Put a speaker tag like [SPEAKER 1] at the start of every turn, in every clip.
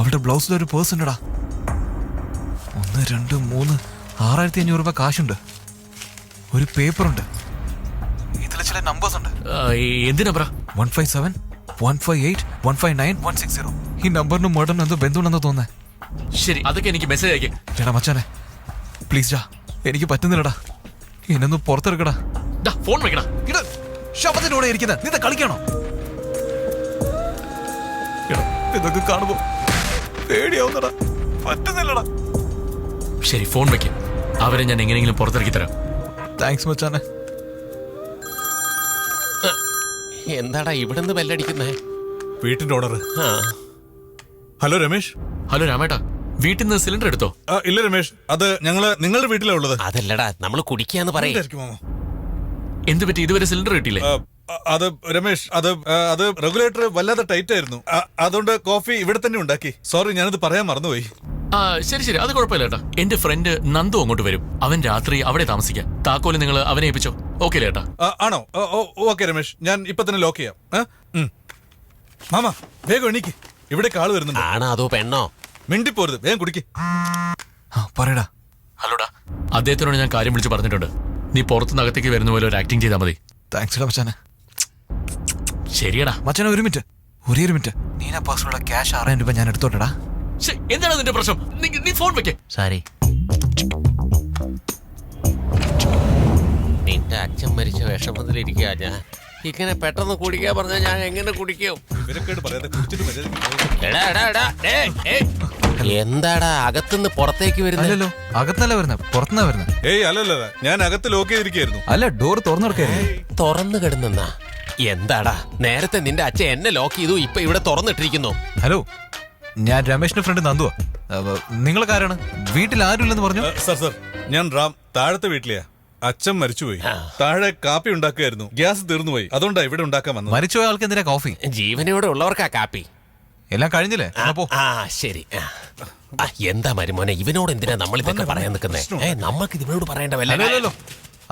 [SPEAKER 1] അവളുടെ ബ്ലൗസിലൊരു പേഴ്സ് ഉണ്ടടാ. 1 2 3 6500 രൂപ കാശുണ്ട്. ഒരു പേപ്പറുണ്ട്. ഇതിൽ ചില നമ്പേഴ്സ് ഉണ്ട്.
[SPEAKER 2] എന്തിനാ ബ്രാ?
[SPEAKER 1] 157 158 159 160. ഈ നമ്പറിന് മർഡറിന് എന്തോ ബന്ധമുണ്ടെന്ന് തോന്നേ.
[SPEAKER 2] ശരി, അതൊക്കെ എനിക്ക് മെസ്സേജ് അയക്കേ.
[SPEAKER 1] ചേട്ടാ മച്ചാനെ പ്ലീസ് ഡാ, എനിക്ക് പറ്റുന്നില്ലടാ. എന്നൊന്ന് പുറത്തെടുക്കടാ.
[SPEAKER 2] ഫോൺ വെക്കടാ.
[SPEAKER 1] ശബ്ദത്തിന്റെ കൂടെ ഇരിക്കുന്നത് നീ കളിക്കണോ? ഇതൊക്കെ കാണുമ്പോ പേടിയാവുന്നടാ. പറ്റുന്നില്ലടാ.
[SPEAKER 2] ശരി, ഫോൺ വെക്കും. അവരെ ഞാൻ എങ്ങനെയെങ്കിലും പുറത്തിറക്കി തരാം.
[SPEAKER 1] താങ്ക്സ് മച്ചാനെ.
[SPEAKER 3] എന്താടാ ഇവിടുന്ന് ബെല്ലടിക്കുന്നേ?
[SPEAKER 4] വീട്ടിന്റെ ഓർഡർ. ഹലോ രമേശ്.
[SPEAKER 2] ഹലോ രാമേട്ടാ, വീട്ടിൽ നിന്ന് സിലിണ്ടർ എടുത്തോ?
[SPEAKER 4] ഇല്ല രമേശ്, അത് ഞങ്ങള് നിങ്ങളുടെ വീട്ടിലാ ഉള്ളത്.
[SPEAKER 3] അതല്ലടാ, നമ്മള് കുടിക്കാന്ന് പറയും.
[SPEAKER 2] എന്ത് പറ്റി? ഇതുവരെ സിലിണ്ടർ കിട്ടിയില്ലേ?
[SPEAKER 4] അത് രമേശ്, അത് റെഗുലേറ്റർ വല്ലാതെ ടൈറ്റ് ആയിരുന്നു. അതുകൊണ്ട് കോഫി ഇവിടെ തന്നെ ഉണ്ടാക്കി. സോറി, ഞാനത് പറയാൻ മറന്നുപോയി.
[SPEAKER 2] ശരി ശരി, അത് കുഴപ്പമില്ല ഏട്ടാ. എന്റെ ഫ്രണ്ട് നന്ദു അങ്ങോട്ട് വരും. അവൻ രാത്രി അവിടെ താമസിക്കാം. താക്കോല് നിങ്ങൾ അവനെ ഏൽപ്പിച്ചോ. ഓക്കെ ഏട്ടാ?
[SPEAKER 4] ആണോ? ഓക്കെ രമേശ്, ഞാൻ ഇപ്പൊ തന്നെ ലോക്ക് ചെയ്യാം. മാമ വേഗം എണീക്ക്, ഇവിടെ ആള് വരുന്നുണ്ട്.
[SPEAKER 3] ആണോ അതോ പെണ്ണോ?
[SPEAKER 4] മിണ്ടിപ്പോരുത്, വേഗം കുടിക്ക്.
[SPEAKER 1] പറയടാ.
[SPEAKER 2] ഹലോടാ, അദ്ദേഹത്തിനോട് ഞാൻ കാര്യം വിളിച്ച് പറഞ്ഞിട്ടുണ്ട്. നീ പുറത്തുനിന്ന് അകത്തേക്ക് വരുന്ന പോലെ ഒരു ആക്ടിങ് ചെയ്താൽ മതി.
[SPEAKER 1] താങ്ക്സ് മച്ചാനെ.
[SPEAKER 2] ശരിയടാ
[SPEAKER 1] മച്ചാനെ ഒരു മിനിറ്റ്, ഒരേ ഒരു മിനിറ്റ്. നീന പാസ്വേഡ് ക്യാഷ് 6000 രൂപ ഞാൻ എടുത്തോട്ടടാ.
[SPEAKER 2] എന്താണ് നിന്റെ പ്രശ്നം? നീ ഫോൺ വെക്കേ.
[SPEAKER 3] സാരി, നിന്റെ അച്ഛൻ മരിച്ച വിഷമത്തിലിരിക്കുക ഞാൻ. ഇങ്ങനെ പെട്ടെന്ന് കുടിക്കാൻ പറഞ്ഞാൽ ഞാൻ എങ്ങനെ കുടിക്കും? എന്താടാ അകത്തുനിന്ന് പുറത്തേക്ക് വരുന്നല്ലോ?
[SPEAKER 1] അകത്തല്ല വരുന്നത്, പുറത്തുനിന്നാ വരുന്നത്.
[SPEAKER 4] ഏയ് അല്ലല്ല, ഞാൻ അകത്ത് ലോക്ക് ചെയ്തിരിക്കായിരുന്നു.
[SPEAKER 1] അല്ല, ഡോർ തുറന്നു കിടക്കായിരുന്നു.
[SPEAKER 3] തുറന്നു കിടന്നാ? എന്താടാ, നേരത്തെ നിന്റെ അച്ഛൻ എന്നെ ലോക്ക് ചെയ്തു, ഇപ്പൊ ഇവിടെ തുറന്നിട്ടിരിക്കുന്നു.
[SPEAKER 1] ഹലോ, ഞാൻ രമേശിന്റെ ഫ്രണ്ട് നന്ദുവാ. നിങ്ങളൊക്കെ ആരാണ്? വീട്ടിൽ ആരുമില്ലെന്ന് പറഞ്ഞു.
[SPEAKER 4] സർ, ഞാൻ റാം, താഴത്തെ വീട്ടിലെയാ. അച്ഛൻ മരിച്ചുപോയി. താഴെ കാപ്പി ഉണ്ടാക്കുകയായിരുന്നു, ഗ്യാസ് തീർന്നുപോയി. അതുകൊണ്ടാ ഇവിടെ ഉണ്ടാക്കാൻ വന്നത്.
[SPEAKER 1] മരിച്ചുപോയ ആൾക്ക് എന്തിനാ കോഫി?
[SPEAKER 3] ജീവനോടെ ഉള്ളവർക്കാ കാപ്പി.
[SPEAKER 1] എല്ലാം കഴിഞ്ഞില്ലേ?
[SPEAKER 3] ശരി. എന്താ മരുമോനെ, ഇവനോട് എന്തിനാ നമ്മൾ ഇതൊക്കെ പറയാൻ നിൽക്കുന്നേ? നമ്മൾക്ക് ഇവനോട് പറയേണ്ട വല്ല.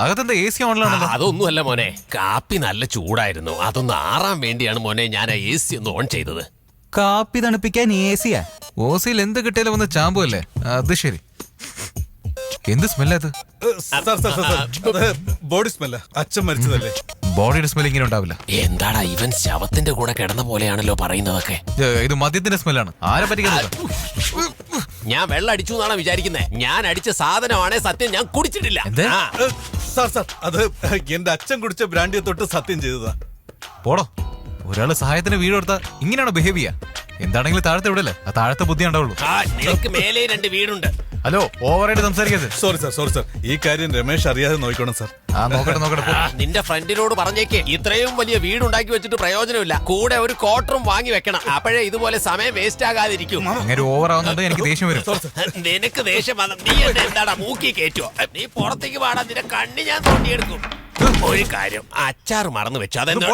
[SPEAKER 1] അകത്തെന്താ AC ഓണിലാണല്ലോ?
[SPEAKER 3] അതൊന്നുമല്ല മോനെ, കാപ്പി നല്ല ചൂടായിരുന്നു. അതൊന്ന് ആറാൻ വേണ്ടിയാണ് മോനെ ഞാൻ AC ഒന്ന് ഓൺ ചെയ്തത്.
[SPEAKER 1] കാപ്പി തണുപ്പിക്കാൻ AC-യാ? ഓസിയിൽ എന്ത് കിട്ടിയാലും വന്ന് ചാമ്പുമല്ലേ? അത് ശരി. എന്ത് സ്മെല്ലാ?
[SPEAKER 4] ബോഡി സ്മെല്ല. അച്ഛൻ മരിച്ചതല്ലേ?
[SPEAKER 1] ബോഡിയുടെ സ്മെൽ ഇങ്ങനെ ഉണ്ടാവില്ല.
[SPEAKER 3] എന്താടാ ഇവൻ ശവത്തിന്റെ കൂടെ കിടന്ന പോലെയാണല്ലോ പറയുന്നതൊക്കെ.
[SPEAKER 1] ഇത് മദ്യത്തിന്റെ സ്മെല്ലാണ്. ആരെ പറ്റിക്കുന്നത്?
[SPEAKER 3] ഞാൻ വെള്ളം അടിച്ചു എന്നാണ് വിചാരിക്കുന്നത്. ഞാൻ അടിച്ച സാധനമാണേ സത്യം, ഞാൻ കുടിച്ചിട്ടില്ല.
[SPEAKER 4] സാർ, അത് എന്റെ അച്ഛൻ കുടിച്ച ബ്രാൻഡിയെ തൊട്ട് സത്യം ചെയ്തതാ.
[SPEAKER 1] പോടോ, ഒരാള് സഹായത്തിന് വീട് കൊടുത്താ ഇങ്ങനെയാണോ ബിഹേവ് ചെയ്യാ? എന്താണെങ്കിലും താഴത്തെ വിടല്ലേ, ആ താഴത്തെ ബുദ്ധി ഉണ്ടാവുള്ളൂ.
[SPEAKER 3] നിനക്ക് മേലെ 2 വീടുണ്ട്.
[SPEAKER 1] ഹലോ, ഓവറായിട്ട് സംസാരിക്കരുത്.
[SPEAKER 4] സോറി സാർ, ഈ കാര്യം രമേശ് അറിയാതെ നോക്കണം സാർ.
[SPEAKER 1] നോക്കട്ടെ.
[SPEAKER 3] നിന്റെ ഫ്രണ്ടിനോട് പറഞ്ഞേക്ക്, ഇത്രയും വലിയ വീടുണ്ടാക്കി വെച്ചിട്ട് പ്രയോജനമില്ല. കൂടെ ഒരു ക്വാർട്ടറും വാങ്ങി വെക്കണം. അപ്പോഴേ ഇതുപോലെ സമയം വേസ്റ്റ് ആകാതിരിക്കും.
[SPEAKER 1] അങ്ങനെ ഓവർ ആവുന്നുണ്ട്, എനിക്ക് ദേഷ്യം വരും.
[SPEAKER 3] നിനക്ക് ദേഷ്യം വന്ന നീ എന്നെ എന്താടാ മൂക്കി കയറ്റുവോ? നീ പുറത്തേക്ക് പാടാ, നിന്റെ കണ്ണി ഞാൻ തോണ്ടിയെടുക്കും. ഒരു കാര്യം, അച്ചാറ് മറന്നു വെച്ചു. അതെന്താ?